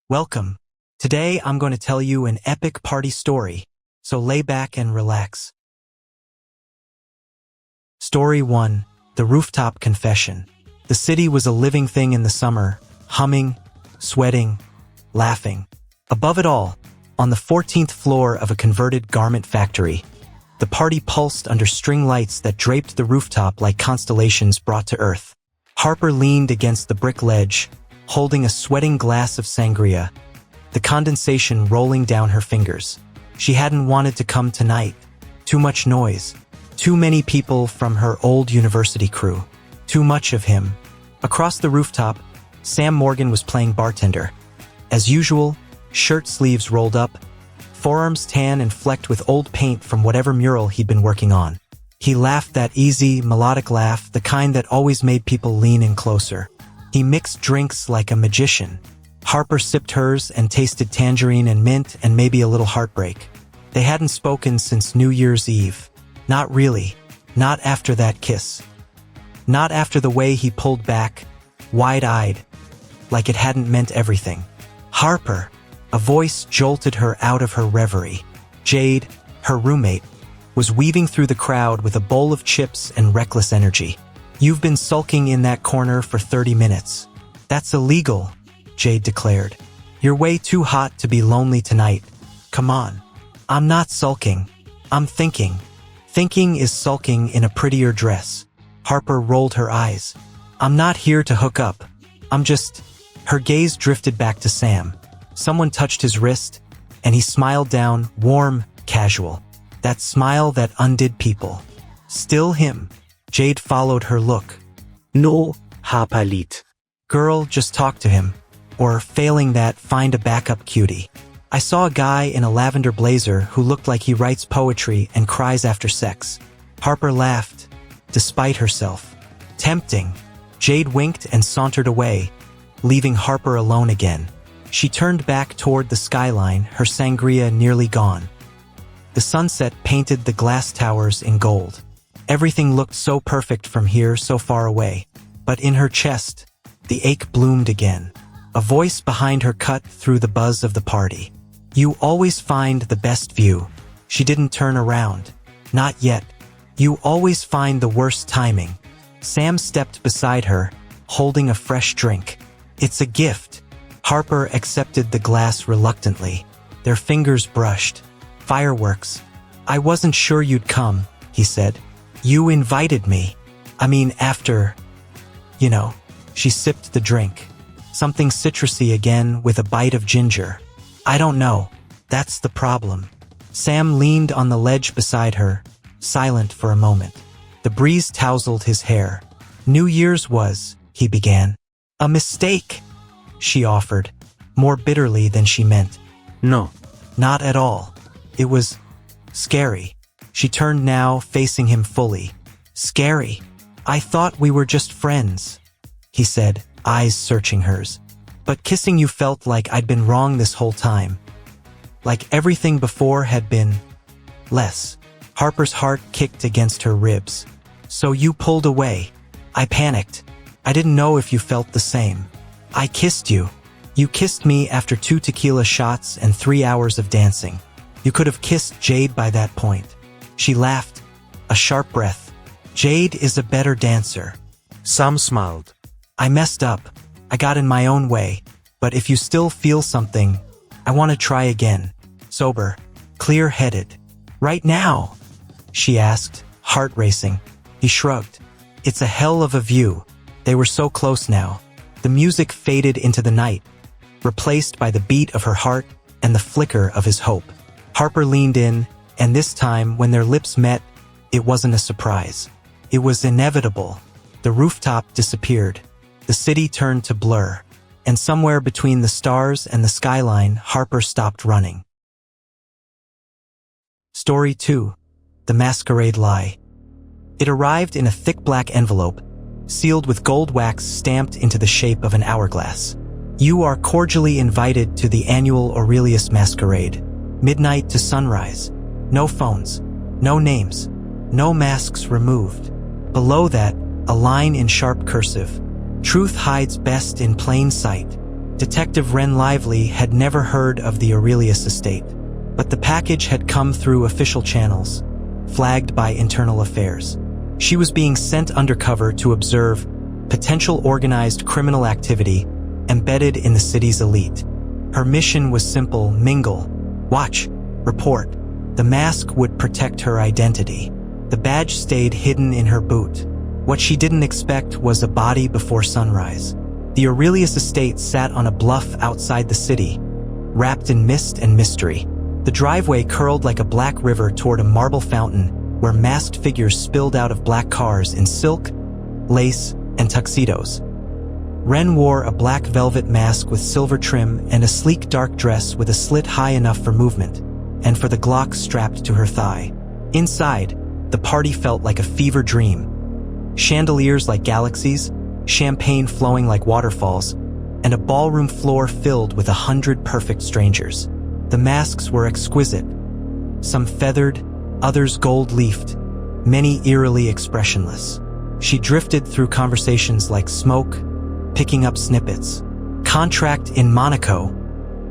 Welcome. Today I'm going to tell you an epic party story, so lay back and relax. Story 1. The Rooftop Confession. The city was a living thing in the summer, humming, sweating, laughing. Above it all, on the 14th floor of a converted garment factory, the party pulsed under string lights that draped the rooftop like constellations brought to earth. Harper leaned against the brick ledge, holding a sweating glass of sangria, the condensation rolling down her fingers. She hadn't wanted to come tonight. Too much noise. Too many people from her old university crew. Too much of him. Across the rooftop, Sam Morgan was playing bartender. As usual, shirt sleeves rolled up, forearms tan and flecked with old paint from whatever mural he'd been working on. He laughed that easy, melodic laugh, the kind that always made people lean in closer. He mixed drinks like a magician. Harper sipped hers and tasted tangerine and mint and maybe a little heartbreak. They hadn't spoken since New Year's Eve. Not really. Not after that kiss. Not after the way he pulled back, wide-eyed, like it hadn't meant everything. Harper! A voice jolted her out of her reverie. Jade, her roommate, was weaving through the crowd with a bowl of chips and reckless energy. "You've been sulking in that corner for 30 minutes. That's illegal," Jade declared. "You're way too hot to be lonely tonight. Come on." "I'm not sulking. I'm thinking. Thinking is sulking in a prettier dress." Harper rolled her eyes. "I'm not here to hook up. I'm just..." Her gaze drifted back to Sam. Someone touched his wrist, and he smiled down, warm, casual. That smile that undid people. Still him. Jade followed her look. "No, Harper Lied." "Girl, just talk to him. Or, failing that, find a backup cutie. I saw a guy in a lavender blazer who looked like he writes poetry and cries after sex." Harper laughed, despite herself. Tempting. Jade winked and sauntered away, leaving Harper alone again. She turned back toward the skyline, her sangria nearly gone. The sunset painted the glass towers in gold. Everything looked so perfect from here, so far away. But in her chest, the ache bloomed again. A voice behind her cut through the buzz of the party. "You always find the best view." She didn't turn around. Not yet. "You always find the worst timing." Sam stepped beside her, holding a fresh drink. "It's a gift." Harper accepted the glass reluctantly. Their fingers brushed. "Fireworks. I wasn't sure you'd come," he said. "You invited me. I mean, after... you know." She sipped the drink. Something citrusy again with a bite of ginger. "I don't know. That's the problem." Sam leaned on the ledge beside her, silent for a moment. The breeze tousled his hair. "New Year's was," he began. "A mistake," she offered, more bitterly than she meant. "No." "Not at all. It was... scary." She turned now, facing him fully. "Scary? I thought we were just friends," he said, eyes searching hers. "But kissing you felt like I'd been wrong this whole time. Like everything before had been... less." Harper's heart kicked against her ribs. "So you pulled away." "I panicked. I didn't know if you felt the same. I kissed you. You kissed me after 2 tequila shots and 3 hours of dancing. You could have kissed Jade by that point." She laughed, a sharp breath. "Jade is a better dancer." Sam smiled. "I messed up. I got in my own way. But if you still feel something, I want to try again. Sober. Clear-headed." "Right now?" she asked, heart racing. He shrugged. "It's a hell of a view." They were so close now. The music faded into the night, replaced by the beat of her heart and the flicker of his hope. Harper leaned in, and this time, when their lips met, it wasn't a surprise. It was inevitable. The rooftop disappeared. The city turned to blur. And somewhere between the stars and the skyline, Harper stopped running. Story 2. The Masquerade Lie. It arrived in a thick black envelope, sealed with gold wax stamped into the shape of an hourglass. "You are cordially invited to the annual Aurelius Masquerade. Midnight to sunrise. No phones. No names. No masks removed." Below that, a line in sharp cursive. "Truth hides best in plain sight." Detective Wren Lively had never heard of the Aurelius estate, but the package had come through official channels, flagged by Internal Affairs. She was being sent undercover to observe potential organized criminal activity embedded in the city's elite. Her mission was simple: mingle, watch, report. The mask would protect her identity. The badge stayed hidden in her boot. What she didn't expect was a body before sunrise. The Aurelius estate sat on a bluff outside the city, wrapped in mist and mystery. The driveway curled like a black river toward a marble fountain where masked figures spilled out of black cars in silk, lace, and tuxedos. Wren wore a black velvet mask with silver trim and a sleek dark dress with a slit high enough for movement, and for the Glock strapped to her thigh. Inside, the party felt like a fever dream. Chandeliers like galaxies, champagne flowing like waterfalls, and a ballroom floor filled with 100 perfect strangers. The masks were exquisite, some feathered, others gold-leafed, many eerily expressionless. She drifted through conversations like smoke, picking up snippets. Contract in Monaco.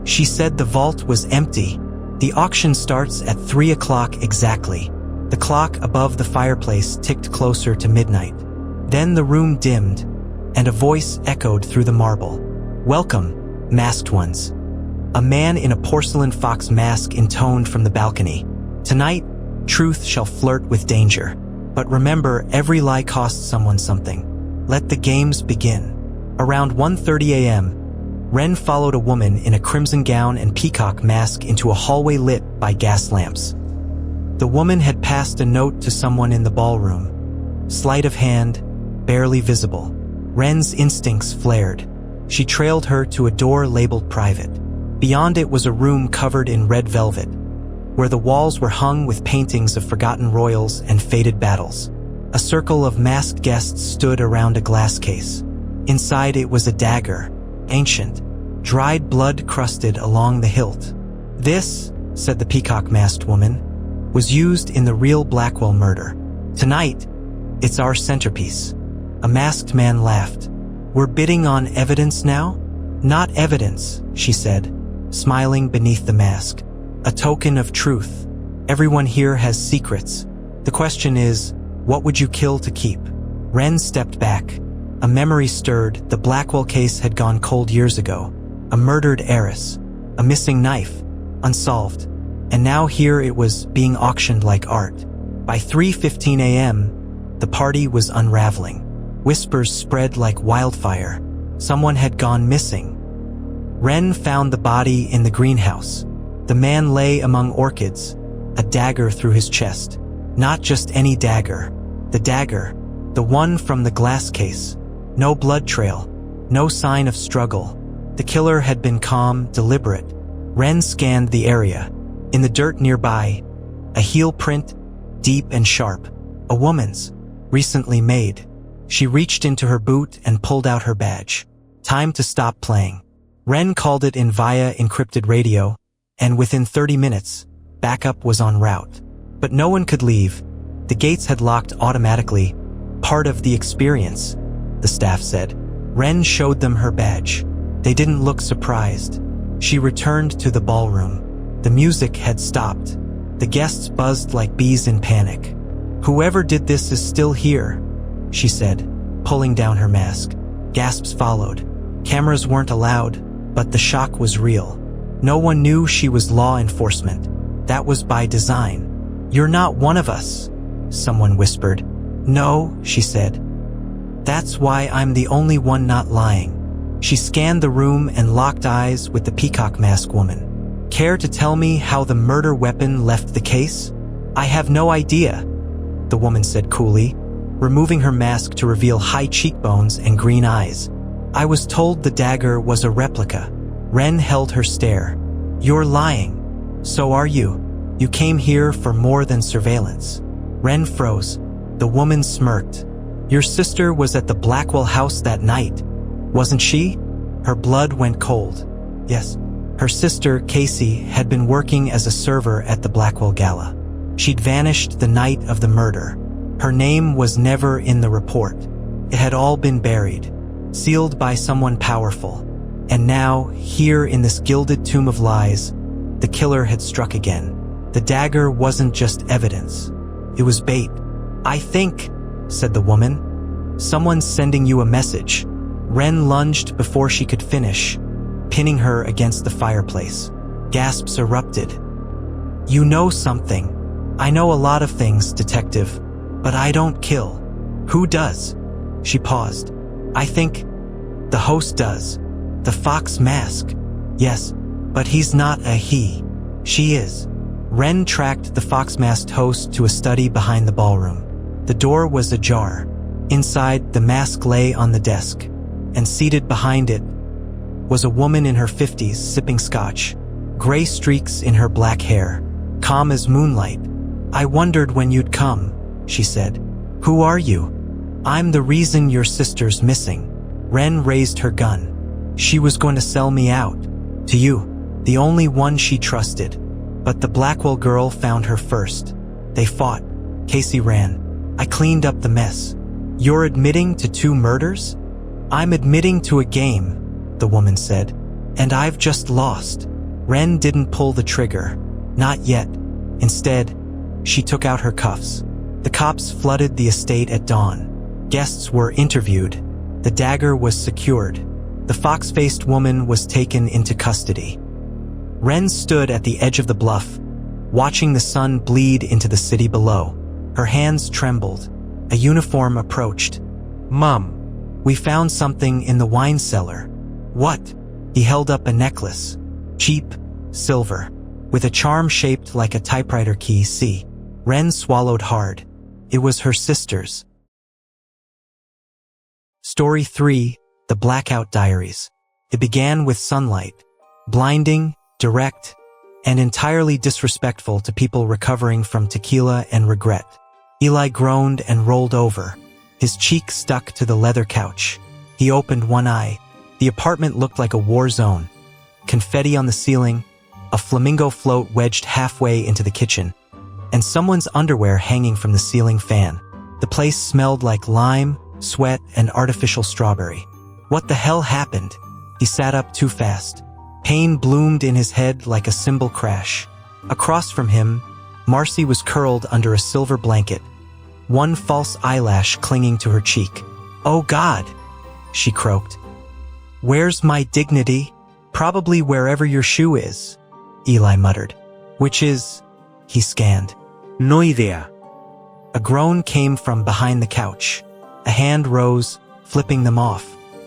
She said the vault was empty. The auction starts at 3 o'clock exactly. The clock above the fireplace ticked closer to midnight. Then the room dimmed, and a voice echoed through the marble. "Welcome, masked ones." A man in a porcelain fox mask intoned from the balcony. "Tonight, truth shall flirt with danger. But remember, every lie costs someone something. Let the games begin." Around 1:30 a.m., Wren followed a woman in a crimson gown and peacock mask into a hallway lit by gas lamps. The woman had passed a note to someone in the ballroom. Sleight of hand, barely visible. Wren's instincts flared. She trailed her to a door labeled private. Beyond it was a room covered in red velvet, where the walls were hung with paintings of forgotten royals and fated battles. A circle of masked guests stood around a glass case. Inside it was a dagger, ancient, dried blood crusted along the hilt. "This," said the peacock-masked woman, "was used in the real Blackwell murder. Tonight, it's our centerpiece." A masked man laughed. "We're bidding on evidence now?" "Not evidence," she said, smiling beneath the mask. "A token of truth. Everyone here has secrets. The question is, what would you kill to keep?" Wren stepped back. A memory stirred. The Blackwell case had gone cold years ago. A murdered heiress. A missing knife. Unsolved. And now here it was, being auctioned like art. By 3:15 a.m., the party was unraveling. Whispers spread like wildfire. Someone had gone missing. Wren found the body in the greenhouse. The man lay among orchids, a dagger through his chest. Not just any dagger. The dagger, the one from the glass case. No blood trail, no sign of struggle. The killer had been calm, deliberate. Wren scanned the area. In the dirt nearby, a heel print, deep and sharp. A woman's, recently made. She reached into her boot and pulled out her badge. Time to stop playing. Wren called it in via encrypted radio, and within 30 minutes, backup was en route. But no one could leave. The gates had locked automatically. Part of the experience, the staff said. Wren showed them her badge. They didn't look surprised. She returned to the ballroom. The music had stopped. The guests buzzed like bees in panic. "Whoever did this is still here," she said, pulling down her mask. Gasps followed. Cameras weren't allowed, but the shock was real. No one knew she was law enforcement. That was by design. "You're not one of us," someone whispered. "No," she said. "That's why I'm the only one not lying." She scanned the room and locked eyes with the peacock mask woman. "Care to tell me how the murder weapon left the case?" "I have no idea," the woman said coolly, removing her mask to reveal high cheekbones and green eyes. "I was told the dagger was a replica." Wren held her stare. "You're lying. So are you. You came here for more than surveillance." Wren froze. The woman smirked. "Your sister was at the Blackwell house that night, wasn't she?" Her blood went cold. "Yes." Her sister, Casey, had been working as a server at the Blackwell Gala. She'd vanished the night of the murder. Her name was never in the report. It had all been buried, sealed by someone powerful. And now, here in this gilded tomb of lies, the killer had struck again. The dagger wasn't just evidence. It was bait. "I think," said the woman, "someone's sending you a message." Ren lunged before she could finish, pinning her against the fireplace. Gasps erupted. "You know something." "I know a lot of things, detective, but I don't kill." "Who does?" She paused. "I think the host does. The fox mask." "Yes, but he's not a he. She is." Ren tracked the fox-masked host to a study behind the ballroom. The door was ajar. Inside, the mask lay on the desk, and seated behind it was a woman in her 50s sipping scotch, gray streaks in her black hair, calm as moonlight. "I wondered when you'd come," she said. "Who are you?" "I'm the reason your sister's missing." Ren raised her gun. She was going to sell me out. To you, the only one she trusted. But the Blackwell girl found her first. They fought. Casey ran. I cleaned up the mess. "You're admitting to 2 murders?" "I'm admitting to a game," the woman said. "And I've just lost." Ren didn't pull the trigger. Not yet. Instead, she took out her cuffs. The cops flooded the estate at dawn. Guests were interviewed. The dagger was secured. The fox-faced woman was taken into custody. Ren stood at the edge of the bluff, watching the sun bleed into the city below. Her hands trembled. A uniform approached. Mom. "We found something in the wine cellar." "What?" He held up a necklace. Cheap, silver, with a charm shaped like a typewriter key. See. Ren swallowed hard. It was her sister's. Story 3, The Blackout Diaries. It began with sunlight, blinding, direct, and entirely disrespectful to people recovering from tequila and regret. Eli groaned and rolled over. His cheek stuck to the leather couch. He opened one eye. The apartment looked like a war zone. Confetti on the ceiling, a flamingo float wedged halfway into the kitchen, and someone's underwear hanging from the ceiling fan. The place smelled like lime, sweat, and artificial strawberry. What the hell happened? He sat up too fast. Pain bloomed in his head like a cymbal crash. Across from him, Marcy was curled under a silver blanket, one false eyelash clinging to her cheek. "Oh God," she croaked. "Where's my dignity?" "Probably wherever your shoe is," Eli muttered. "Which is?" He scanned. No idea. A groan came from behind the couch. A hand rose, flipping them off.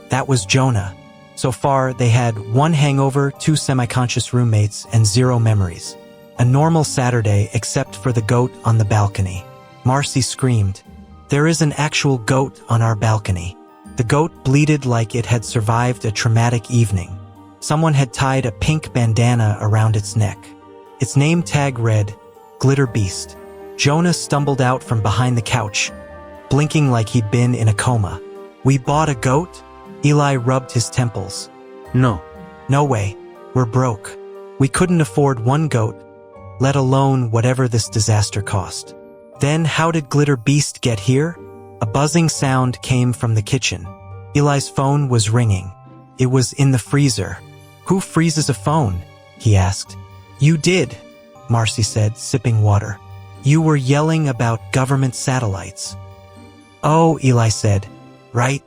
That was Jonah. So far, they had 1 hangover, 2 semi-conscious roommates, and 0 memories. A normal Saturday except for the goat on the balcony. Marcy screamed. "There is an actual goat on our balcony." The goat bleated like it had survived a traumatic evening. Someone had tied a pink bandana around its neck. Its name tag read, Glitter Beast. Jonah stumbled out from behind the couch, blinking like he'd been in a coma. "We bought a goat?" Eli rubbed his temples. No. "No way. We're broke. We couldn't afford 1 goat, let alone whatever this disaster cost." "Then how did Glitter Beast get here?" A buzzing sound came from the kitchen. Eli's phone was ringing. It was in the freezer. "Who freezes a phone?" he asked. "You did," Marcy said, sipping water. "You were yelling about government satellites." "Oh," Eli said. "Right,"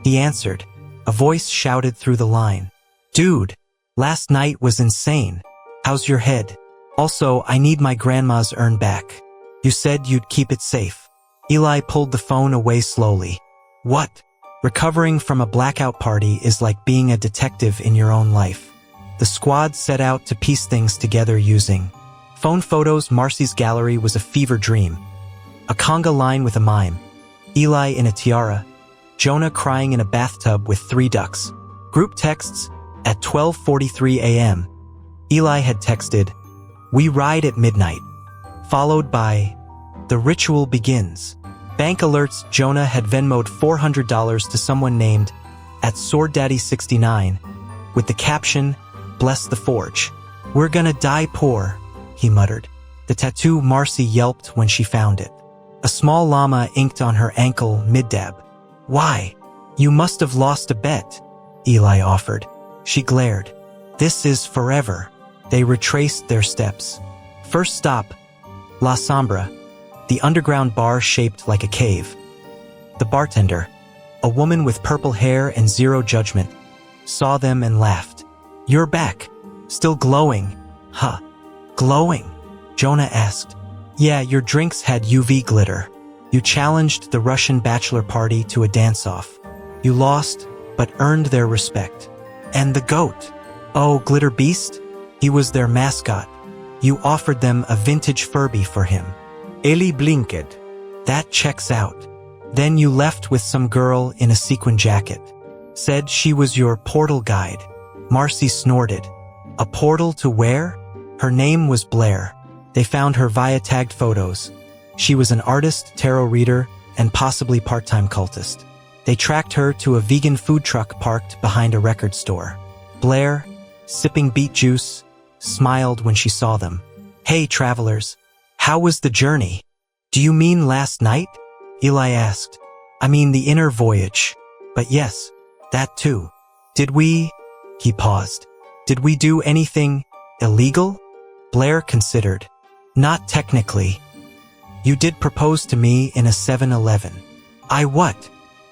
he answered. A voice shouted through the line. "Dude, last night was insane. How's your head? Also, I need my grandma's urn back. You said you'd keep it safe." Eli pulled the phone away slowly. "What?" Recovering from a blackout party is like being a detective in your own life. The squad set out to piece things together using phone photos. Marcy's gallery was a fever dream. A conga line with a mime. Eli in a tiara. Jonah crying in a bathtub with 3 ducks. Group texts at 12:43 a.m. Eli had texted, "We ride at midnight," followed by, "The ritual begins." Bank alerts. Jonah had Venmoed $400 to someone named at SwordDaddy69 with the caption, "Bless the forge." "We're gonna die poor," he muttered. The tattoo. Marcy yelped when she found it. A small llama inked on her ankle mid-dab. "Why? You must have lost a bet," Eli offered. She glared. This is forever. They retraced their steps. First stop, La Sombra, the underground bar shaped like a cave. The bartender, a woman with purple hair and zero judgment, saw them and laughed. You're back. Still glowing. Huh. Glowing? Jonah asked. Yeah, your drinks had UV glitter. You challenged the Russian bachelor party to a dance-off. You lost, but earned their respect. And the goat. Oh, Glitter Beast? He was their mascot. You offered them a vintage Furby for him. Ellie blinked. That checks out. Then you left with some girl in a sequin jacket. Said she was your portal guide. Marcy snorted. A portal to where? Her name was Blair. They found her via tagged photos. She was an artist, tarot reader, and possibly part-time cultist. They tracked her to a vegan food truck parked behind a record store. Blair, sipping beet juice, smiled when she saw them. Hey, travelers. How was the journey? Do you mean last night? Eli asked. I mean the inner voyage. But yes, that too. Did we? He paused. Did we do anything illegal? Blair considered. Not technically. You did propose to me in a 7-Eleven. I what?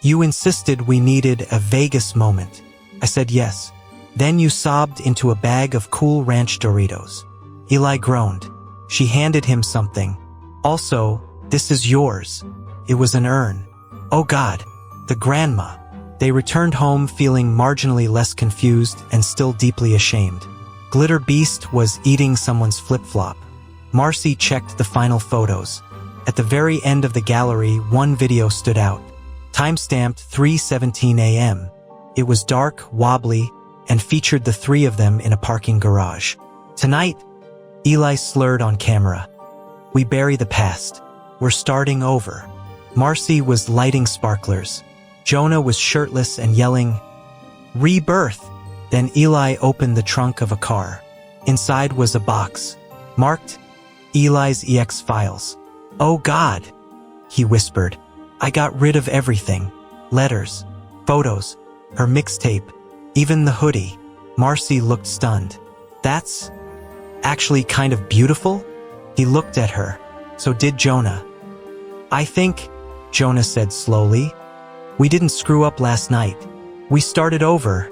You insisted we needed a Vegas moment. I said yes. Then you sobbed into a bag of Cool Ranch Doritos. Eli groaned. She handed him something. Also, this is yours. It was an urn. Oh God, the grandma. They returned home feeling marginally less confused and still deeply ashamed. Glitter Beast was eating someone's flip-flop. Marcy checked the final photos. At the very end of the gallery, one video stood out. Timestamped 3:17 a.m. It was dark, wobbly, and featured the three of them in a parking garage. Tonight, Eli slurred on camera. We bury the past. We're starting over. Marcy was lighting sparklers. Jonah was shirtless and yelling, Rebirth! Then Eli opened the trunk of a car. Inside was a box, marked Eli's EX files. Oh God, he whispered. I got rid of everything. Letters, photos, her mixtape, even the hoodie. Marcy looked stunned. That's actually kind of beautiful? He looked at her. So did Jonah. I think, Jonah said slowly, we didn't screw up last night. We started over,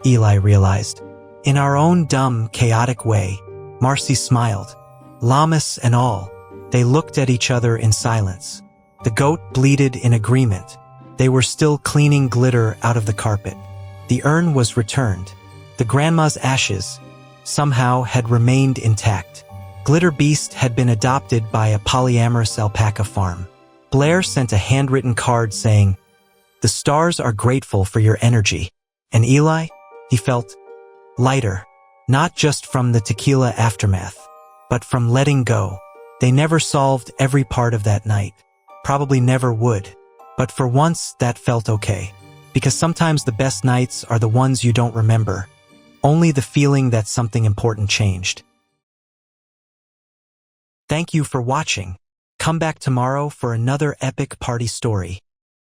Eli realized. In our own dumb, chaotic way. Marcy smiled. Llamas and all. They looked at each other in silence. The goat bleated in agreement. They were still cleaning glitter out of the carpet. The urn was returned. The grandma's ashes, somehow, had remained intact. Glitter Beast had been adopted by a polyamorous alpaca farm. Blair sent a handwritten card saying, The stars are grateful for your energy. And Eli, he felt lighter, not just from the tequila aftermath, but from letting go. They never solved every part of that night. Probably never would. But for once, that felt okay. Because sometimes the best nights are the ones you don't remember. Only the feeling that something important changed. Thank you for watching. Come back tomorrow for another epic party story.